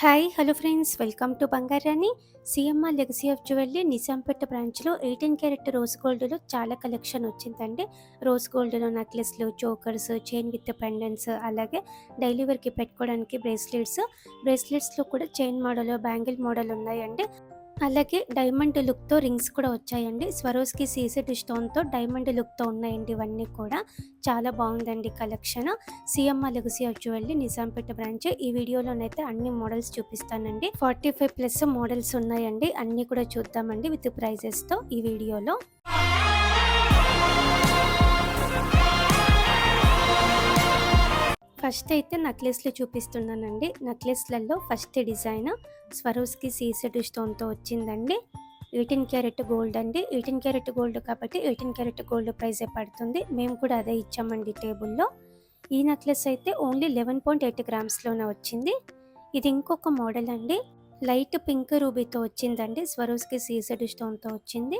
Hi hello friends, welcome to Bangarani. CMR legacy of jewellery Nizampet బ్రాంచ్లో 18 carrot rose గోల్డ్లో చాలా collection వచ్చిందండి. రోజ్ గోల్డ్లో నెక్లెస్లు, చోకర్స్, చైన్ విత్ పెండెంట్స్, అలాగే డైలీ వేర్కి పెట్టుకోవడానికి బ్రేస్లెట్స్లో కూడా చైన్ మోడల్, బ్యాంగిల్ మోడల్ ఉన్నాయండి. అలాగే డైమండ్ లుక్తో రింగ్స్ కూడా వచ్చాయండి. స్వరోస్కి సీసెడ్ స్టోన్తో డైమండ్ లుక్తో ఉన్నాయండి. ఇవన్నీ కూడా చాలా బాగుందండి collection. CMR legacy of jewellery Nizampet branch. ఈ వీడియోలోనైతే అన్ని మోడల్స్ చూపిస్తానండి. 45+ మోడల్స్ ఉన్నాయండి. అన్నీ కూడా చూద్దామండి విత్ ప్రైజెస్తో ఈ వీడియోలో. ఫస్ట్ అయితే నెక్లెస్లు చూపిస్తున్నానండి. నెక్లెస్లలో ఫస్ట్ డిజైన్ స్వరోస్కి సీసెడ్ స్టోన్తో వచ్చిందండి. 18 క్యారెట్ గోల్డ్ అండి. 18 క్యారెట్ గోల్డ్ కాబట్టి 18 క్యారెట్ గోల్డ్ ప్రైజే పడుతుంది. మేము కూడా అదే ఇచ్చామండి టేబుల్లో. ఈ నెక్లెస్ అయితే ఓన్లీ 11.8 గ్రామ్స్లోనే వచ్చింది. ఇది ఇంకొక మోడల్ అండి. లైట్ పింక్ రూబీతో వచ్చిందండి. స్వరోస్కి సీసెడ్ స్టోన్తో వచ్చింది.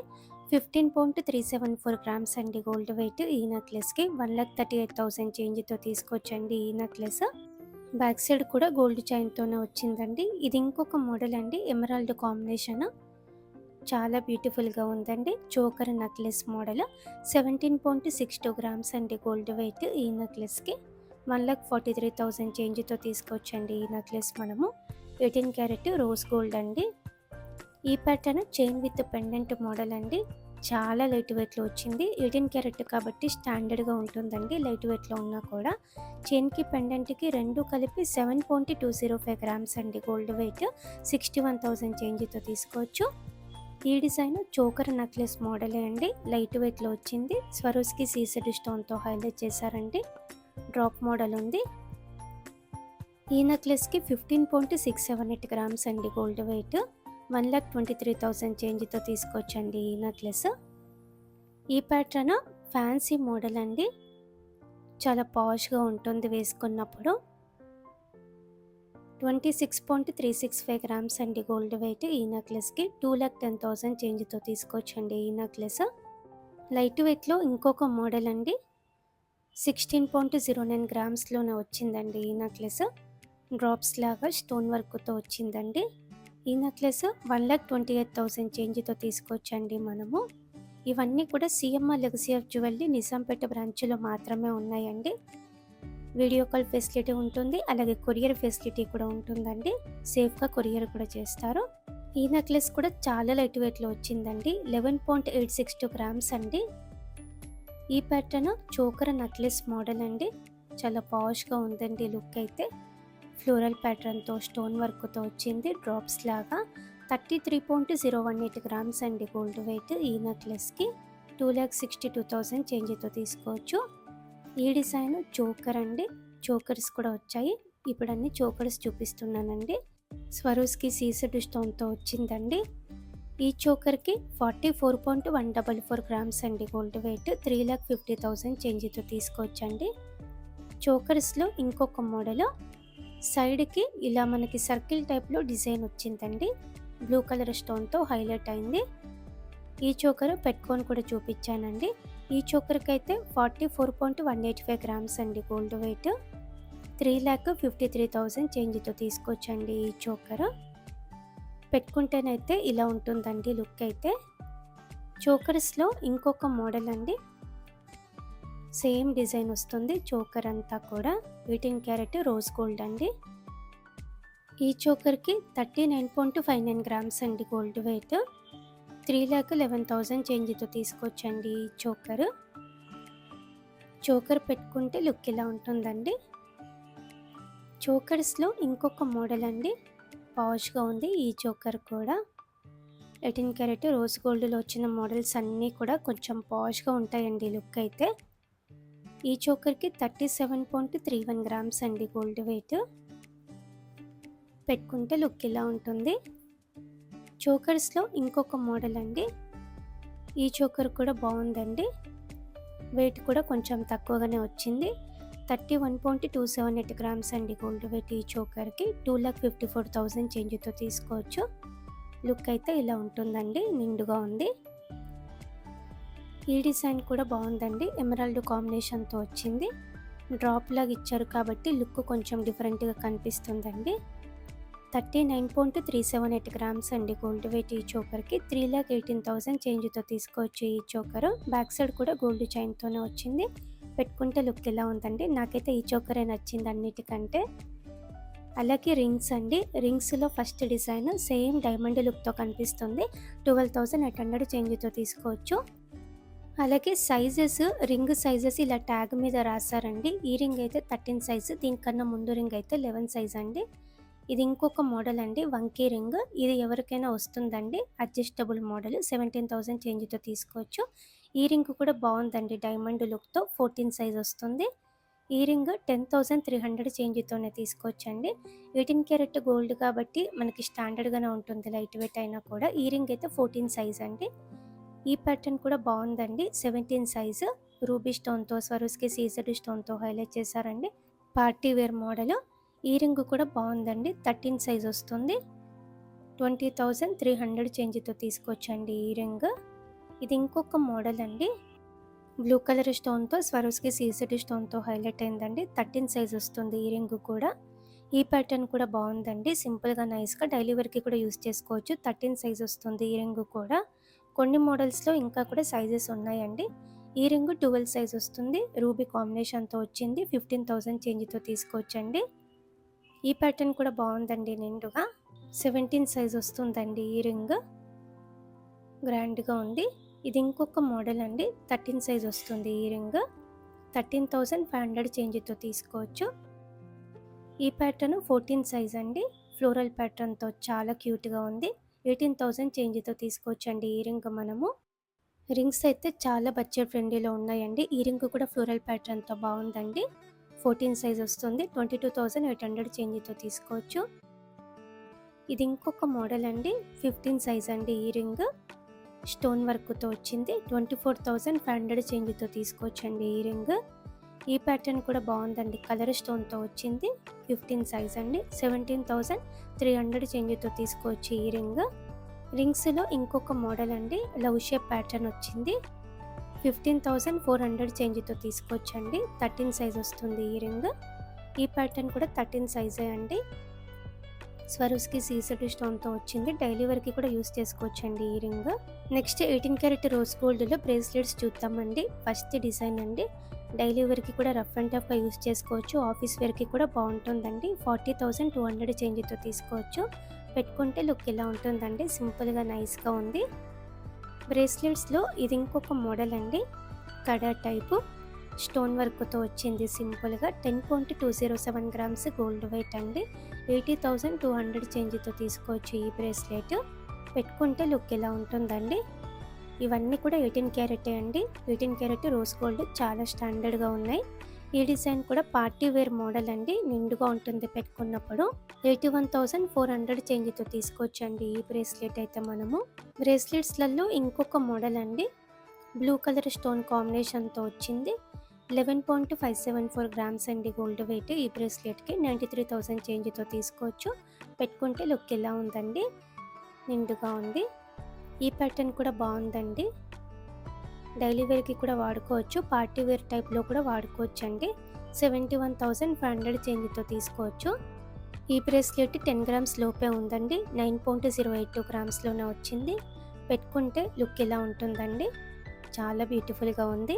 15.374 గ్రామ్స్ అండి గోల్డ్ వెయిట్. ఈ నెక్లెస్కి 1,38,000 చేంజ్తో తీసుకొచ్చండి ఈ నెక్లెస్. బ్యాక్ సైడ్ కూడా గోల్డ్ చైన్తోనే వచ్చిందండి. ఇది ఇంకొక మోడల్ అండి. ఎమరాల్డ్ కాంబినేషన్ చాలా బ్యూటిఫుల్గా ఉందండి. చోకర్ నెక్లెస్ మోడల్ 17.62 గ్రామ్స్ అండి గోల్డ్ వెయిట్. ఈ నెక్లెస్కి 1,43,000 చేంజ్తో తీసుకొచ్చండి ఈ నెక్లెస్ మనము. 18 క్యారెట్ రోజ్ గోల్డ్ అండి. ఈ pattern chain with pendant model అండి. చాలా లైట్ వెయిట్లో వచ్చింది. 18 క్యారెట్ కాబట్టి స్టాండర్డ్గా ఉంటుందండి. లైట్ వెయిట్లో ఉన్నా కూడా చైన్కి పెండెంట్కి రెండు కలిపి 7.205 గ్రామ్స్ అండి గోల్డ్ వెయిట్. 61,000 చేంజ్తో తీసుకోవచ్చు. ఈ డిజైన్ చోకర్ నెక్లెస్ మోడలే అండి. లైట్ వెయిట్లో వచ్చింది. స్వరోస్కి సీసెడ్ స్టోన్తో హైలైట్ చేశారండి. డ్రాప్ మోడల్ ఉంది. ఈ నెక్లెస్కి 15.678 గ్రామ్స్ అండి గోల్డ్ వెయిట్. 1,23,000 చేంజ్తో తీసుకొచ్చండి ఈ నెక్లెస్. ఈ ప్యాటర్న్ ఫ్యాన్సీ మోడల్ అండి. చాలా పాష్గా ఉంటుంది వేసుకున్నప్పుడు. 26.365 గ్రామ్స్ అండి గోల్డ్ వెయిట్. ఈ నెక్లెస్కి 2,10,000 చేంజ్తో తీసుకొచ్చండి ఈ నెక్లెస్. లైట్ వెయిట్లో ఇంకొక మోడల్ అండి. 16.09 గ్రామ్స్లోనే వచ్చిందండి ఈ నెక్లెస్. డ్రాప్స్ లాగా స్టోన్ వర్క్తో వచ్చిందండి. ఈ నెక్లెస్ 1,28,000 చేంజ్తో తీసుకొచ్చండి మనము. ఇవన్నీ కూడా CMR legacy of jewellery Nizampet బ్రాంచ్లో మాత్రమే ఉన్నాయండి. వీడియో కాల్ ఫెసిలిటీ ఉంటుంది. అలాగే కొరియర్ ఫెసిలిటీ కూడా ఉంటుందండి. సేఫ్గా కొరియర్ కూడా చేస్తారు. ఈ నెక్లెస్ కూడా చాలా లైట్ వెయిట్లో వచ్చిందండి. 11.862 గ్రామ్స్ అండి. ఈ ప్యాటర్న్ చోకర్ నెక్లెస్ మోడల్ అండి. చాలా పాష్గా ఉందండి లుక్ అయితే. ఫ్లోరల్ ప్యాటర్న్తో స్టోన్ వర్క్తో వచ్చింది. డ్రాప్స్ లాగా 33.018 గ్రామ్స్ అండి గోల్డ్ వెయిట్. ఈ నెక్లెస్కి 2,62,000 చేంజ్తో తీసుకోవచ్చు. ఈ డిజైన్ చోకర్ అండి. చోకర్స్ కూడా వచ్చాయి. ఇప్పుడు అన్ని చోకర్స్ చూపిస్తున్నానండి. స్వరోస్కి సీసెడ్ స్టోన్తో వచ్చిందండి. ఈ చోకర్కి 44.144 గ్రామ్స్ అండి గోల్డ్ వెయిట్. 3,50,000 చేంజ్తో తీసుకోవచ్చండి. చోకర్స్లో ఇంకొక మోడల్. సైడ్కి ఇలా మనకి సర్కిల్ టైప్లో డిజైన్ వచ్చిందండి. బ్లూ కలర్ స్టోన్తో హైలైట్ అయింది. ఈ చోకర్ పెట్టుకొని కూడా చూపించానండి. ఈ చోకర్కి అయితే 44.185 గ్రామ్స్ అండి గోల్డ్ వెయిట్. 3,53,000 చేంజ్తో తీసుకోవచ్చండి ఈ చోకర్. పెట్టుకుంటేనైతే ఇలా ఉంటుందండి లుక్ అయితే. చోకర్స్లో ఇంకొక మోడల్ అండి. సేమ్ డిజైన్ వస్తుంది చోకర్ అంతా కూడా. 18 క్యారెట్ రోజ్ గోల్డ్ అండి. ఈ చోకర్కి 39.59 గ్రామ్స్ అండి గోల్డ్ వెయిట్. 3,11,000 చేంజ్తో తీసుకొచ్చండి ఈ చోకర్. చోకర్ పెట్టుకుంటే లుక్ ఇలా ఉంటుందండి. చోకర్స్లో ఇంకొక మోడల్ అండి. పాష్గా ఉంది ఈ చోకర్ కూడా. 18 క్యారెట్ రోజ్ గోల్డ్లో వచ్చిన మోడల్స్ అన్నీ కూడా కొంచెం పాష్గా ఉంటాయండి లుక్ అయితే. ఈ చోకర్కి 37.31 గ్రామ్స్ అండి గోల్డ్ వెయిట్. పెట్టుకుంటే లుక్ ఇలా ఉంటుంది. చోకర్స్లో ఇంకొక మోడల్ అండి. ఈ చోకర్ కూడా బాగుందండి. వెయిట్ కూడా కొంచెం తక్కువగానే వచ్చింది. 31.278 గ్రామ్స్ అండి గోల్డ్ వెయిట్. ఈ చోకర్కి 2,54,000 చేంజ్తో తీసుకోవచ్చు. లుక్ అయితే ఇలా ఉంటుందండి. నిండుగా ఉంది. ఈ డిజైన్ కూడా బాగుందండి. ఎమరాల్డ్ కాంబినేషన్తో వచ్చింది. డ్రాప్ లాగా ఇచ్చారు కాబట్టి లుక్ కొంచెం డిఫరెంట్గా కనిపిస్తుందండి. 39.378 గ్రామ్స్ అండి గోల్డ్ వెయిట్ ఈ చోకర్కి. 3,18,000 చేంజ్తో తీసుకోవచ్చు ఈ చోకర్. బ్యాక్ సైడ్ కూడా గోల్డ్ చైన్తోనే వచ్చింది. పెట్టుకుంటే లుక్ ఎలా ఉందండి. నాకైతే ఈ చోకరే నచ్చింది అన్నిటికంటే. అలాగే రింగ్స్ అండి. రింగ్స్లో ఫస్ట్ డిజైన్ సేమ్ డైమండ్ లుక్తో కనిపిస్తుంది. 12,800 చేంజ్తో తీసుకోవచ్చు. అలాగే సైజెస్, రింగ్ సైజెస్ ఇలా ట్యాగ్ మీద రాశారండి. ఈ రింగ్ అయితే 13 సైజు, దీనికన్నా ముందు రింగ్ అయితే 11 సైజ్ అండి. ఇది ఇంకొక మోడల్ అండి, వంకీ రింగ్. ఇది ఎవరికైనా వస్తుందండి, అడ్జస్టబుల్ మోడల్. 17,000 చేంజ్తో తీసుకోవచ్చు. ఈ రింగ్ కూడా బాగుందండి, డైమండ్ లుక్తో 14 సైజ్ వస్తుంది. ఈ రింగ్ 10,300 చేంజ్తోనే తీసుకోవచ్చండి. 18 క్యారెట్ గోల్డ్ కాబట్టి మనకి స్టాండర్డ్గానే ఉంటుంది, లైట్ వెయిట్ అయినా కూడా. ఈ రింగ్ అయితే 14 సైజ్ అండి. ఈ ప్యాటర్న్ కూడా బాగుందండి, 17 సైజు. రూబీ స్టోన్తో, స్వరోస్కి సీజెడ్ స్టోన్తో హైలైట్ చేశారండి. Party wear model. ఈ రింగ్ కూడా బాగుందండి, 13 సైజ్ వస్తుంది. 20,300 చేంజ్తో తీసుకోవచ్చండి ఈ రింగ్. ఇది ఇంకొక మోడల్ అండి, బ్లూ కలర్ స్టోన్తో, స్వరోస్కి సీజెడ్ స్టోన్తో హైలైట్ అయిందండి. 13 సైజ్ వస్తుంది ఈ రింగ్ కూడా. ఈ ప్యాటర్న్ కూడా బాగుందండి, సింపుల్గా నైస్గా డైలీ వేర్కి కూడా యూస్ చేసుకోవచ్చు. 13 సైజ్ వస్తుంది ఈ రింగ్ కూడా. కొన్ని మోడల్స్లో ఇంకా కూడా సైజెస్ ఉన్నాయండి. ఈ రింగ్ 12 సైజ్ వస్తుంది, రూబీ కాంబినేషన్తో వచ్చింది. 15,000 చేంజ్తో తీసుకోవచ్చండి. ఈ ప్యాటర్న్ కూడా బాగుందండి, నిండుగా 17 సైజ్ వస్తుందండి ఈ రింగ్. గ్రాండ్గా ఉంది. ఇది ఇంకొక మోడల్ అండి, 13 సైజ్ వస్తుంది ఈ రింగ్. 13,500 చేంజ్తో తీసుకోవచ్చు. ఈ ప్యాటర్న్ 14 సైజ్ అండి, ఫ్లోరల్ ప్యాటర్న్తో చాలా క్యూట్గా ఉంది. 18,000 చేంజ్తో తీసుకోవచ్చండి ఈ రింగ్ మనము. రింగ్స్ అయితే చాలా బడ్జెట్ ఫ్రెండ్లీలో ఉన్నాయండి. ఈ రింగ్ కూడా ఫ్లోరల్ ప్యాటర్న్తో బాగుందండి. 14 సైజ్ వస్తుంది, 22,800 చేంజ్తో తీసుకోవచ్చు. ఇది ఇంకొక మోడల్ అండి, 15 సైజ్ అండి ఈ రింగ్. స్టోన్ వర్క్తో వచ్చింది. 24,500 చేంజ్తో తీసుకోవచ్చండి ఈ రింగ్. ఈ ప్యాటర్న్ కూడా బాగుందండి, కలర్ స్టోన్తో వచ్చింది. 15 సైజ్ అండి, 17,300 చేంజ్తో తీసుకోవచ్చు ఈ రింగ్. రింగ్స్లో ఇంకొక మోడల్ అండి, లవ్ షేప్ ప్యాటర్న్ వచ్చింది. 15,400 చేంజ్తో తీసుకోవచ్చండి. 13 సైజ్ వస్తుంది ఈ రింగ్. ఈ ప్యాటర్న్ కూడా 13 సైజే అండి. స్వరోస్కి సీజెడ్ స్టోన్తో వచ్చింది. డైలీ వేర్కి కూడా యూస్ చేసుకోవచ్చండి ఈ రింగ్. నెక్స్ట్ 18 క్యారెట్ రోజ్ గోల్డ్లో బ్రేస్లెట్స్ చూద్దామండి. ఫస్ట్ డిజైన్ అండి, డైలీ వేర్కి కూడా రఫ్ అండ్ టఫ్గా యూస్ చేసుకోవచ్చు. ఆఫీస్ వేర్కి కూడా బాగుంటుందండి. 40,200 చేంజ్తో తీసుకోవచ్చు. పెట్టుకుంటే లుక్ ఇలా ఉంటుందండి, సింపుల్గా నైస్గా ఉంది. బ్రేస్లెట్స్లో ఇది ఇంకొక మోడల్ అండి, కడా టైపు స్టోన్ వర్క్తో వచ్చింది సింపుల్గా. 10.207 గ్రామ్స్ గోల్డ్ వెయిట్ అండి. 80,200 చేంజ్తో తీసుకోవచ్చు ఈ బ్రేస్లెట్. పెట్టుకుంటే లుక్ ఇలా ఉంటుందండి. ఇవన్నీ కూడా 18 క్యారెటే అండి. 18 క్యారెట్ రోజ్ గోల్డ్, చాలా స్టాండర్డ్గా ఉన్నాయి. ఈ డిజైన్ కూడా పార్టీ వేర్ మోడల్ అండి, నిండుగా ఉంటుంది పెట్టుకున్నప్పుడు. 81,400 చేంజ్తో తీసుకోవచ్చండి ఈ బ్రేస్లెట్ అయితే మనము. బ్రేస్లెట్స్లలో ఇంకొక మోడల్ అండి, బ్లూ కలర్ స్టోన్ కాంబినేషన్తో వచ్చింది. 11.574 గ్రామ్స్ అండి గోల్డ్ వెయిట్. ఈ బ్రేస్లెట్కి 93,000 చేంజ్తో తీసుకోవచ్చు. పెట్టుకుంటే లుక్ ఎలా ఉందండి, నిండుగా ఉంది. ఈ ప్యాటర్న్ కూడా బాగుందండి, డైలీ వేర్కి కూడా వాడుకోవచ్చు, పార్టీ వేర్ టైప్లో కూడా వాడుకోవచ్చు అండి. 71,500 చేంజ్తో తీసుకోవచ్చు. ఈ బ్రేస్లెట్ 10 గ్రామ్స్ లోపే ఉందండి. 9.082 గ్రామ్స్లోనే వచ్చింది. పెట్టుకుంటే లుక్ ఎలా ఉంటుందండి, చాలా బ్యూటిఫుల్గా ఉంది.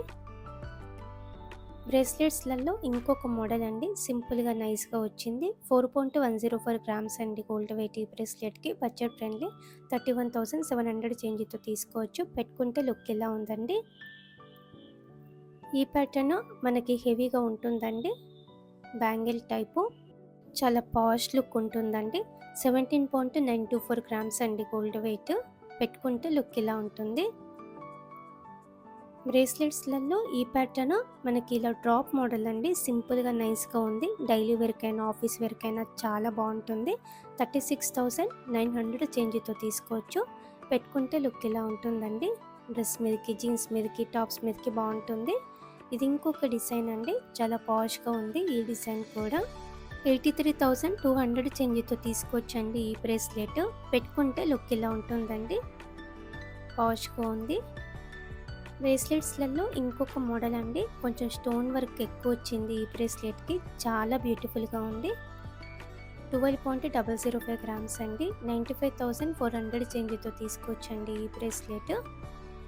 బ్రేస్లెట్స్లలో ఇంకొక మోడల్ అండి, సింపుల్గా నైస్గా వచ్చింది. 4.104 గ్రామ్స్ అండి గోల్డ్ వెయిట్ ఈ బ్రేస్లెట్కి. బడ్జెట్ ఫ్రెండ్లీ, 31,700 చేంజ్తో తీసుకోవచ్చు. పెట్టుకుంటే లుక్ ఎలా ఉందండి. ఈ ప్యాటర్న్ మనకి హెవీగా ఉంటుందండి, బ్యాంగిల్ టైపు, చాలా పాష్ లుక్ ఉంటుందండి. 17.924 గ్రామ్స్ అండి గోల్డ్ వెయిట్. పెట్టుకుంటే లుక్ ఇలా ఉంటుంది. బ్రేస్లెట్స్లలో ఈ ప్యాటర్న్ మనకి ఇలా డ్రాప్ మోడల్ అండి, సింపుల్గా నైస్గా ఉంది. డైలీ వేర్కైనా ఆఫీస్ వేర్కైనా చాలా బాగుంటుంది. 36,900 చేంజ్తో తీసుకోవచ్చు. పెట్టుకుంటే లుక్ ఇలా ఉంటుందండి. డ్రెస్ మీదకి, జీన్స్ మీదకి, టాప్స్ మీదకి బాగుంటుంది. ఇది ఇంకొక డిజైన్ అండి, చాలా పాష్గా ఉంది ఈ డిజైన్ కూడా. 83,200 చేంజ్తో తీసుకోవచ్చండి ఈ బ్రేస్లెట్. పెట్టుకుంటే లుక్ ఇలా ఉంటుందండి, పాష్గా ఉంది. బ్రేస్లెట్స్లలో ఇంకొక మోడల్ అండి, కొంచెం స్టోన్ వర్క్ ఎక్కువ వచ్చింది ఈ బ్రేస్లెట్కి, చాలా బ్యూటిఫుల్గా ఉంది. 12.005 గ్రామ్స్ అండి. 95,400 చేంజ్‌తో తీసుకోవచ్చండి ఈ బ్రేస్లెట్.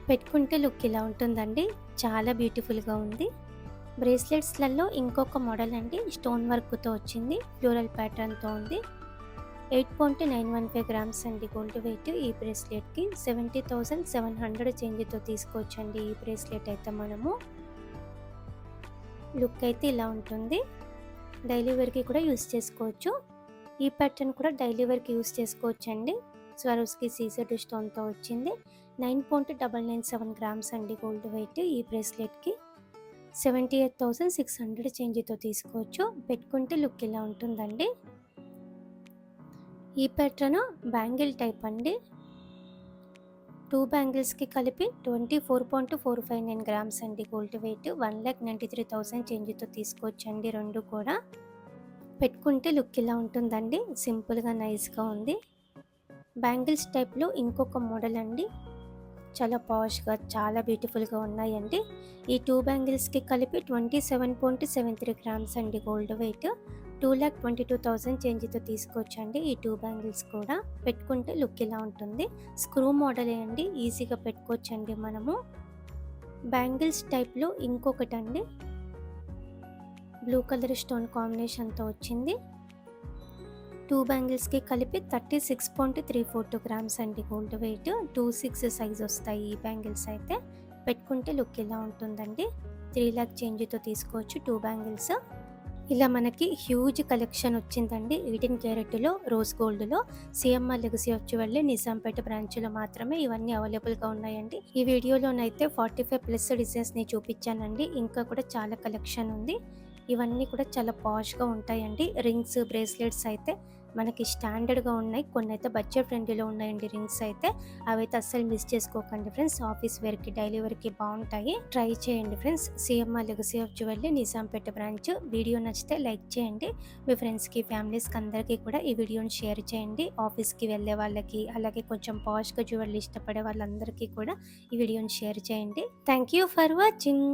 పెట్టుకుంటే లుక్ ఇలా ఉంటుందండి. చాలా బ్యూటిఫుల్‌గా ఉంది. బ్రేస్లెట్స్‌లలో ఇంకొక మోడల్ అండి. స్టోన్ వర్క్‌తో వచ్చింది. ఫ్లోరల్ ప్యాటర్న్‌తో ఉంది. 8.915 గ్రామ్స్ అండి గోల్డ్ వెయిట్ ఈ బ్రేస్లెట్‌కి. 70,700 చేంజ్‌తో తీసుకోవచ్చండి ఈ బ్రేస్లెట్ అయితే మనము. లుక్ అయితే ఇలా ఉంటుంది. డైలీ వేర్‌కి కూడా యూజ్ చేసుకోవచ్చు. ఈ ప్యాటర్న్ కూడా డైలీ వేర్‌కి యూజ్ చేసుకోవచ్చండి. స్వరోస్కి సీజెడ్ స్టోన్‌తో వచ్చింది. 9.997 గ్రామ్స్ అండి గోల్డ్ వెయిట్ ఈ బ్రేస్లెట్‌కి. 78,600 చేంజ్‌తో తీసుకోవచ్చు. పెట్టుకుంటే లుక్ ఇలా ఉంటుందండి. ఈ ప్యాటర్న్ బ్యాంగిల్ టైప్ అండి. 2 బ్యాంగిల్స్‌కి కలిపి 24.459 గ్రామ్స్ అండి గోల్డ్ వెయిట్. 1,93,000 చేంజ్‌తో తీసుకోవచ్చండి రెండు కూడా. పెట్టుకుంటే లుక్ ఇలా ఉంటుందండి. సింపుల్‌గా నైస్‌గా ఉంది. బ్యాంగిల్స్ టైప్‌లో ఇంకొక మోడల్ అండి. చాలా పాష్‌గా చాలా బ్యూటిఫుల్‌గా ఉన్నాయండి. ఈ 2 బ్యాంగిల్స్‌కి కలిపి 27.73 గ్రామ్స్ అండి గోల్డ్ వెయిట్. 2,22,000 చేంజ్‌తో తీసుకోవచ్చండి ఈ 2 బ్యాంగిల్స్ కూడా. పెట్టుకుంటే లుక్ ఇలా ఉంటుంది. స్క్రూ మోడలే అండి. ఈజీగా పెట్టుకోవచ్చండి మనము. బ్యాంగిల్స్ టైప్‌లో ఇంకొకటండి. బ్లూ కలర్ స్టోన్ కాంబినేషన్‌తో వచ్చింది. 2 బ్యాంగిల్స్‌కి కలిపి 36.342 గ్రామ్స్ అండి గోల్డ్ వెయిట్. 26 సైజ్ వస్తాయి ఈ బ్యాంగిల్స్ అయితే. పెట్టుకుంటే లుక్ ఇలా ఉంటుందండి. 3,00,000 చేంజ్‌తో తీసుకోవచ్చు 2 బ్యాంగిల్స్. ఇలా మనకి హ్యూజ్ కలెక్షన్ వచ్చిందండి 18 క్యారెట్లో రోజ్ గోల్డ్లో. CMR legacy of jewellery Nizampet బ్రాంచ్లో మాత్రమే ఇవన్నీ అవైలబుల్గా ఉన్నాయండి. ఈ వీడియోలోనైతే 45+ డిజైన్స్ని చూపించానండి. ఇంకా కూడా చాలా కలెక్షన్ ఉంది. ఇవన్నీ కూడా చాలా పాష్గా ఉంటాయండి. రింగ్స్ బ్రేస్లెట్స్ అయితే మనకి స్టాండర్డ్గా ఉన్నాయి. కొన్ని అయితే బడ్జెట్ ఫ్రెండ్లీలో ఉన్నాయండి రింగ్స్ అయితే. అవైతే అస్సలు మిస్ చేసుకోకండి ఫ్రెండ్స్. ఆఫీస్ వేర్కి డైలీ వేర్కి బాగుంటాయి. ట్రై చేయండి friends. CMR legacy of jewellery Nizampet branch. Video నచ్చితే లైక్ చేయండి. మీ ఫ్రెండ్స్కి ఫ్యామిలీస్కి అందరికీ కూడా ఈ వీడియోని షేర్ చేయండి. ఆఫీస్కి వెళ్ళే వాళ్ళకి అలాగే కొంచెం పాష్గా జ్యువెలరీ ఇష్టపడే వాళ్ళందరికీ కూడా ఈ వీడియోని షేర్ చేయండి. Thank you for watching.